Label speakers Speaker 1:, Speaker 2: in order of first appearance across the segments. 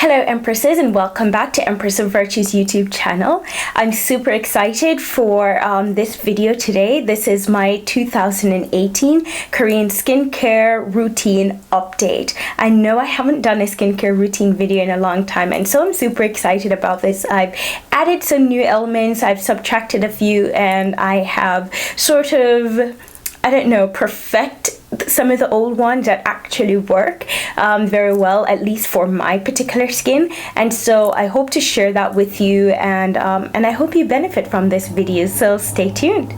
Speaker 1: Hello Empresses, and welcome back to Empress of Virtue's YouTube channel. I'm super excited for this video today. This is my 2018 Korean skincare routine update. I know I haven't done a skincare routine video in a long time, and so I'm super excited about this. I've added some new elements, I've subtracted a few, and I have sort of, I don't know, perfect some of the old ones that actually work very well, at least for my particular skin. And so I hope to share that with you, and I hope you benefit from this video, so stay tuned.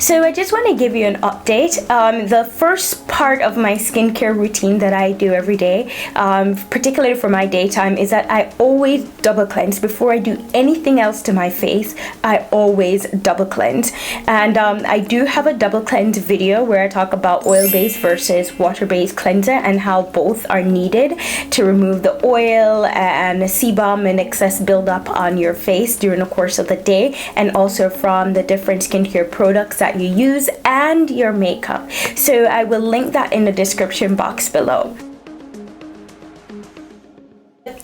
Speaker 1: So I just want to give you an update. The first part of my skincare routine that I do every day, particularly for my daytime, is that I always double cleanse. Before I do anything else to my face, I always double cleanse. And I do have a double cleanse video where I talk about oil-based versus water-based cleanser and how both are needed to remove the oil and sebum and excess buildup on your face during the course of the day, and also from the different skincare products that you use and your makeup. So I will link that in the description box below.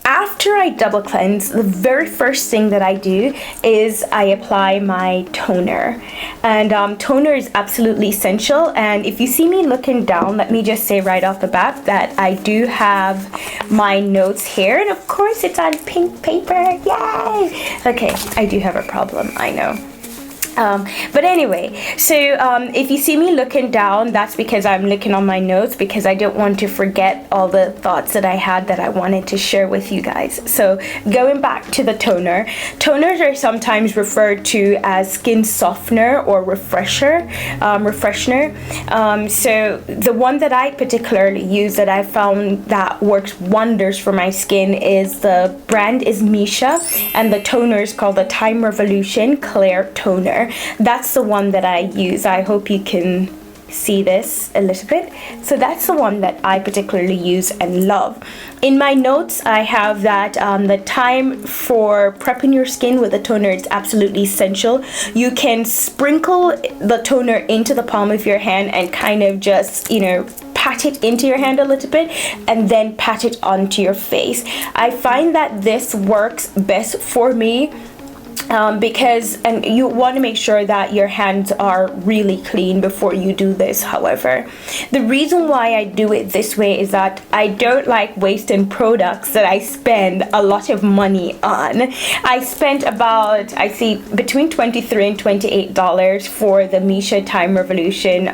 Speaker 1: After I double cleanse, the very first thing that I do is I apply my toner. And toner is absolutely essential. And if you see me looking down, let me just say right off the bat that I do have my notes here. And of course it's on pink paper. Yay! Okay, I do have a problem, I know. But anyway, so if you see me looking down, that's because I'm looking on my notes, because I don't want to forget all the thoughts that I had that I wanted to share with you guys. So going back to the toner, toners are sometimes referred to as skin softener or refreshener. So the one that I particularly use that I found that works wonders for my skin is the brand is Missha, and the toner is called the Time Revolution Klairs toner. That's the one that I use. I hope you can see this a little bit. So that's the one that I particularly use and love. In my notes, I have that the time for prepping your skin with a toner is absolutely essential. You can sprinkle the toner into the palm of your hand and kind of just, you know, pat it into your hand a little bit and then pat it onto your face. I find that this works best for me. Because you want to make sure that your hands are really clean before you do this. However, the reason why I do it this way is that I don't like wasting products that I spend a lot of money on. I spent about, I see, between $23 and $28 for the Missha Time Revolution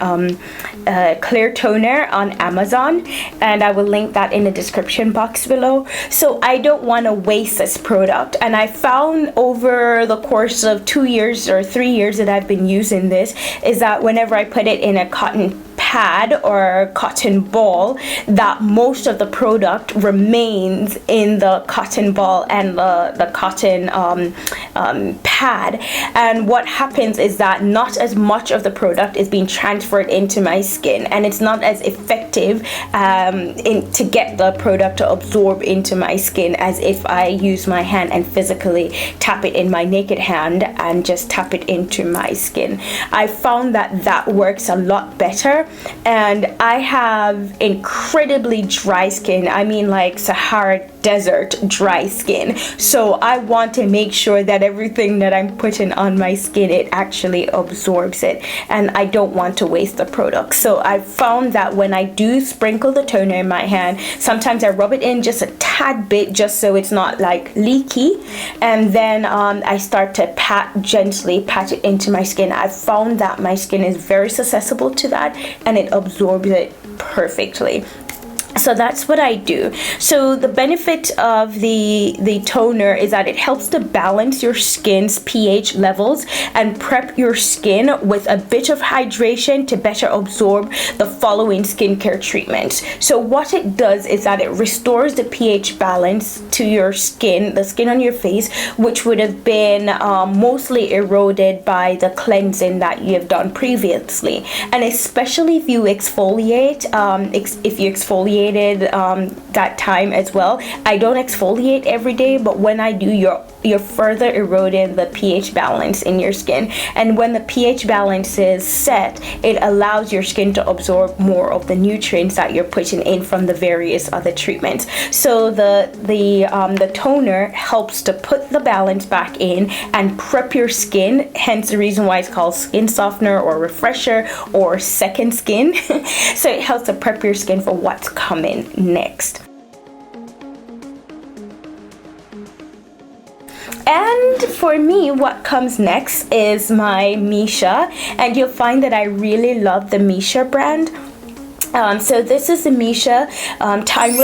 Speaker 1: Klairs toner on Amazon, and I will link that in the description box below. So I don't want to waste this product, and I found over the course of 2 years or 3 years that I've been using this is that whenever I put it in a cotton pad or cotton ball, that most of the product remains in the cotton ball and the cotton pad. And what happens is that not as much of the product is being transferred into my skin, and it's not as effective to get the product to absorb into my skin as if I use my hand and physically tap it in my naked hand and just tap it into my skin. I found that that works a lot better. And I have incredibly dry skin. I mean, like Sahara Desert dry skin. So I want to make sure that everything that I'm putting on my skin, it actually absorbs it, and I don't want to waste the product. So I found that when I do sprinkle the toner in my hand, sometimes I rub it in just a tad bit just so it's not like leaky, and then I start to gently pat it into my skin. I found that my skin is very susceptible to that, and it absorbs it perfectly. So that's what I do. So the benefit of the toner is that it helps to balance your skin's pH levels and prep your skin with a bit of hydration to better absorb the following skincare treatments. So what it does is that it restores the pH balance to your skin, the skin on your face, which would have been mostly eroded by the cleansing that you have done previously. And especially if you exfoliate, exfoliated that time as well. I don't exfoliate every day, but when I do, you're further eroding the pH balance in your skin. And when the pH balance is set, it allows your skin to absorb more of the nutrients that you're putting in from the various other treatments. So the toner helps to put the balance back in and prep your skin, hence the reason why it's called skin softener or refresher or second skin. So it helps to prep your skin for what's coming next. And for me, what comes next is my Missha, and you'll find that I really love the Missha brand. So this is the Missha Time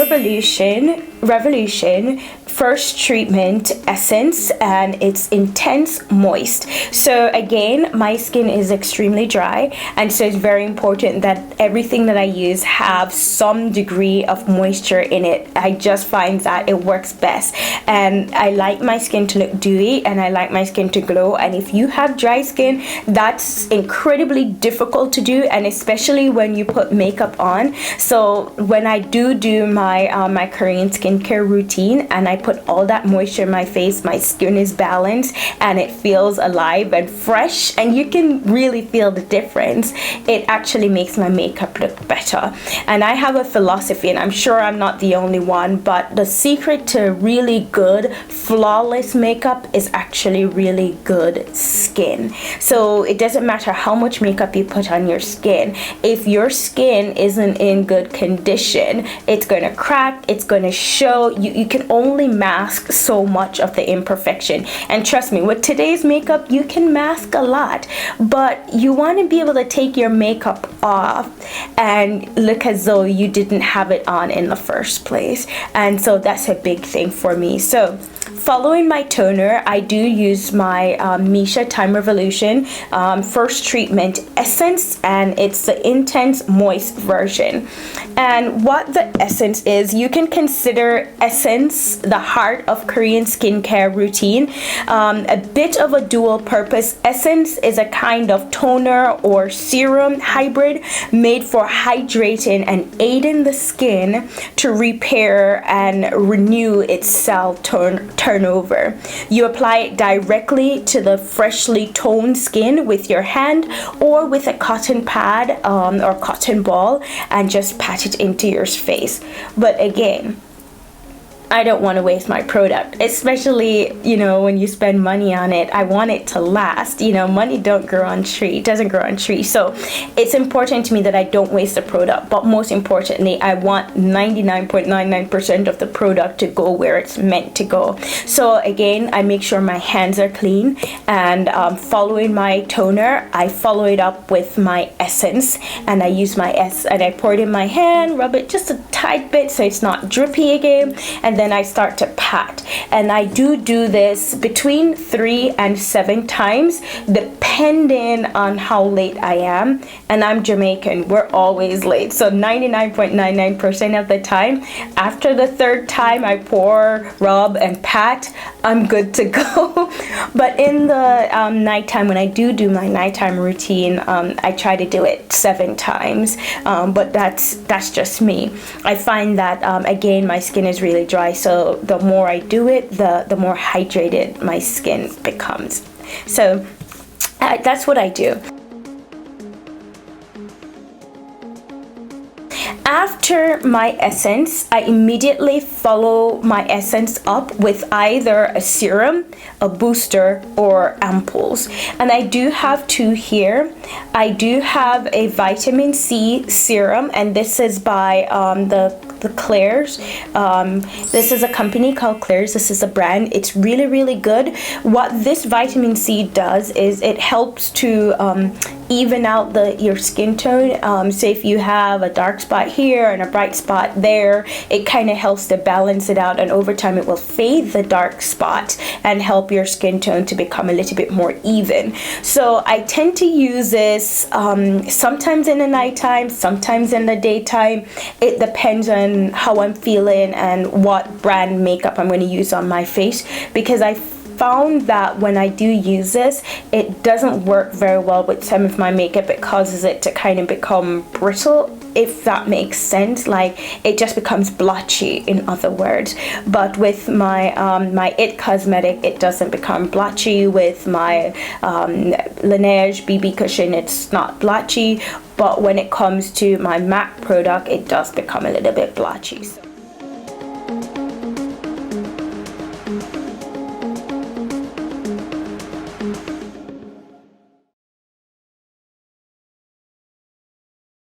Speaker 1: Revolution First Treatment Essence, and it's intense moist. So again, my skin is extremely dry, and so it's very important that everything that I use have some degree of moisture in it. I just find that it works best, and I like my skin to look dewy, and I like my skin to glow. And if you have dry skin, that's incredibly difficult to do, and especially when you put makeup on. So when I do my my Korean skincare routine and I put all that moisture in my face, my skin is balanced and it feels alive and fresh, and you can really feel the difference. It actually makes my makeup look better. And I have a philosophy, and I'm sure I'm not the only one, but the secret to really good flawless makeup is actually really good skin. So it doesn't matter how much makeup you put on your skin, if your skin isn't in good condition, it's gonna crack, it's gonna show. You can only mask so much of the imperfection. And trust me, with today's makeup, you can mask a lot, but you want to be able to take your makeup off and look as though you didn't have it on in the first place. And so that's a big thing for me. So following my toner, I do use my Missha Time Revolution First Treatment Essence, and it's the Intense Moist version. And what the essence is, you can consider essence the heart of Korean skincare routine. A bit of a dual purpose. Essence is a kind of toner or serum hybrid made for hydrating and aiding the skin to repair and renew its cell turnover. You apply it directly to the freshly toned skin with your hand or with a cotton pad or cotton ball, and just pat it into your face. But again, I don't want to waste my product, especially, you know, when you spend money on it. I want it to last. You know, money don't grow on trees, doesn't grow on trees. So it's important to me that I don't waste the product, but most importantly, I want 99.99% of the product to go where it's meant to go. So again, I make sure my hands are clean, and following my toner, I follow it up with my essence, and I use my and I pour it in my hand, rub it just a tight bit so it's not drippy again, and then I start to pat. And I do this between 3 and 7 times depending on how late I am. And I'm Jamaican, we're always late, so 99.99% of the time, after the 3rd time I pour, rub and pat, I'm good to go. But in the nighttime, when I do my nighttime routine, I try to do it 7 times, but that's just me. I find that again, my skin is really dry, so the more I do it, the more hydrated my skin becomes. So that's what I do. After my essence, I immediately follow my essence up with either a serum, a booster, or ampoules. And I do have 2 here. I do have a vitamin C serum, and this is by the Klairs. This is a company called Klairs. This is a brand. It's really, really good. What this vitamin C does is it helps to even out your skin tone. So if you have a dark spot here and a bright spot there, it kind of helps to balance it out, and over time it will fade the dark spots and help your skin tone to become a little bit more even. So I tend to use this sometimes in the nighttime, sometimes in the daytime. It depends on how I'm feeling and what brand makeup I'm going to use on my face, because I found that when I do use this, it doesn't work very well with some of my makeup. It causes it to kind of become brittle if that makes sense. Like, it just becomes blotchy, in other words. But with my my It cosmetic, it doesn't become blotchy. With my Laneige BB cushion, it's not blotchy. But when it comes to my MAC product, it does become a little bit blotchy. So